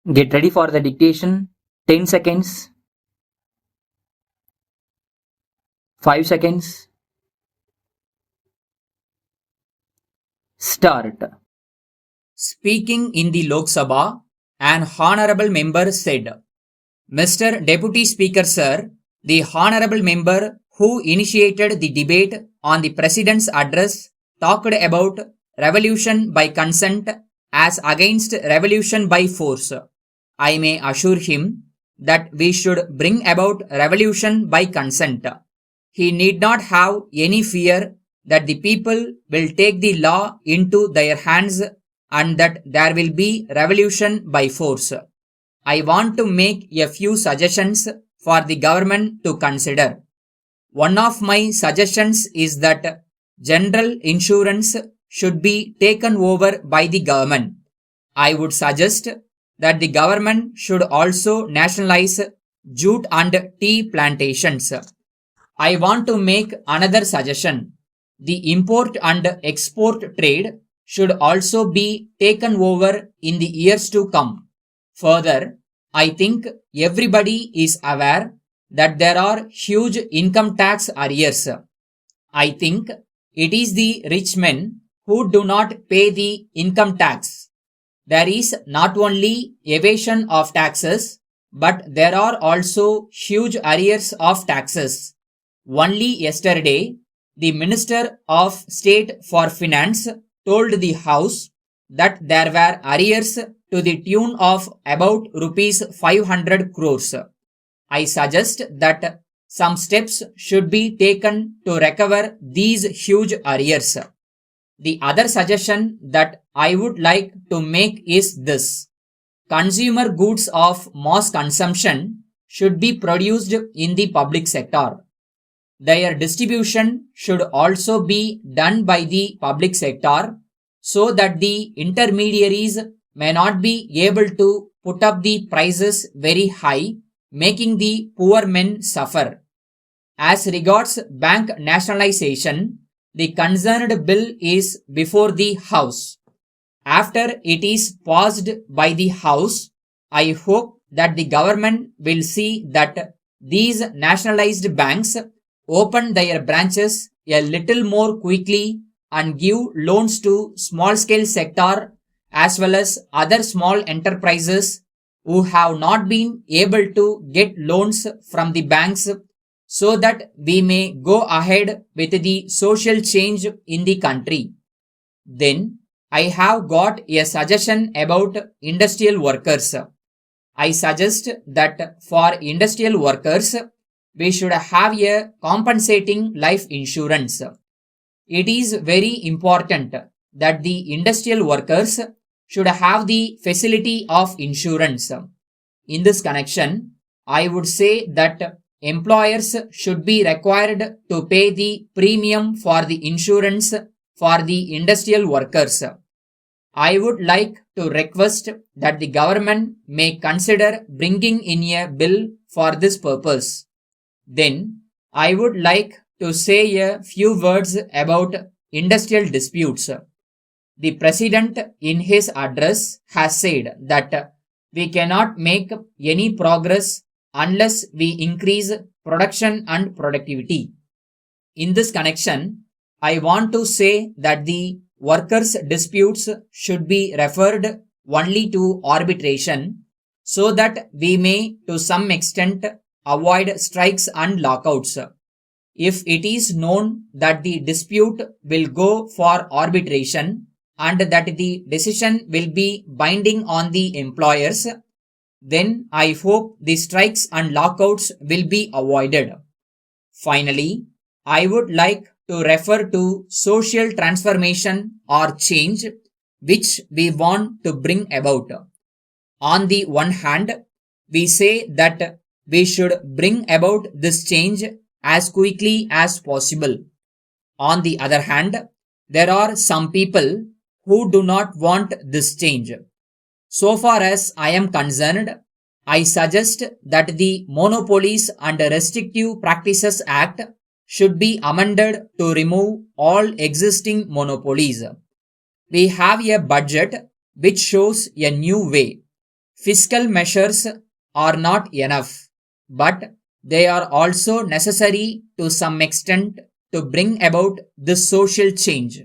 Get ready for the dictation. 10 seconds. 5 seconds. Start. Speaking in the Lok Sabha, an honorable member said, Mr. Deputy Speaker Sir, the honorable member who initiated the debate on the President's address talked about revolution by consent as against revolution by force. I may assure him that we should bring about revolution by consent. He need not have any fear that the people will take the law into their hands and that there will be revolution by force. I want to make a few suggestions for the government to consider. One of my suggestions is that general insurance should be taken over by the government. I would suggest that the government should also nationalize jute and tea plantations. I want to make another suggestion. The import and export trade should also be taken over in the years to come. Further, I think everybody is aware that there are huge income tax arrears. I think it is the rich men who do not pay the income tax. There is not only evasion of taxes, but there are also huge arrears of taxes. Only yesterday, the Minister of State for Finance told the House that there were arrears to the tune of about rupees 500 crores. I suggest that some steps should be taken to recover these huge arrears. The other suggestion that I would like to make is this. Consumer goods of mass consumption should be produced in the public sector. Their distribution should also be done by the public sector so that the intermediaries may not be able to put up the prices very high, making the poor men suffer. As regards bank nationalization, the concerned bill is before the House. After it is passed by the House, I hope that the government will see that these nationalized banks open their branches a little more quickly and give loans to small scale sector as well as other small enterprises who have not been able to get loans from the banks so that we may go ahead with the social change in the country. Then I have got a suggestion about industrial workers. I suggest that for industrial workers, we should have a compensating life insurance. It is very important that the industrial workers should have the facility of insurance. In this connection, I would say that employers should be required to pay the premium for the insurance for the industrial workers. I would like to request that the government may consider bringing in a bill for this purpose. Then, I would like to say a few words about industrial disputes. The President in his address has said that we cannot make any progress unless we increase production and productivity. In this connection, I want to say that the workers' disputes should be referred only to arbitration so that we may to some extent avoid strikes and lockouts. If it is known that the dispute will go for arbitration and that the decision will be binding on the employers, then I hope the strikes and lockouts will be avoided. Finally, I would like to refer to social transformation or change which we want to bring about. On the one hand, we say that we should bring about this change as quickly as possible. On the other hand, there are some people who do not want this change. So far as I am concerned, I suggest that the Monopolies and Restrictive Practices Act should be amended to remove all existing monopolies. We have a budget which shows a new way. Fiscal measures are not enough, but they are also necessary to some extent to bring about this social change.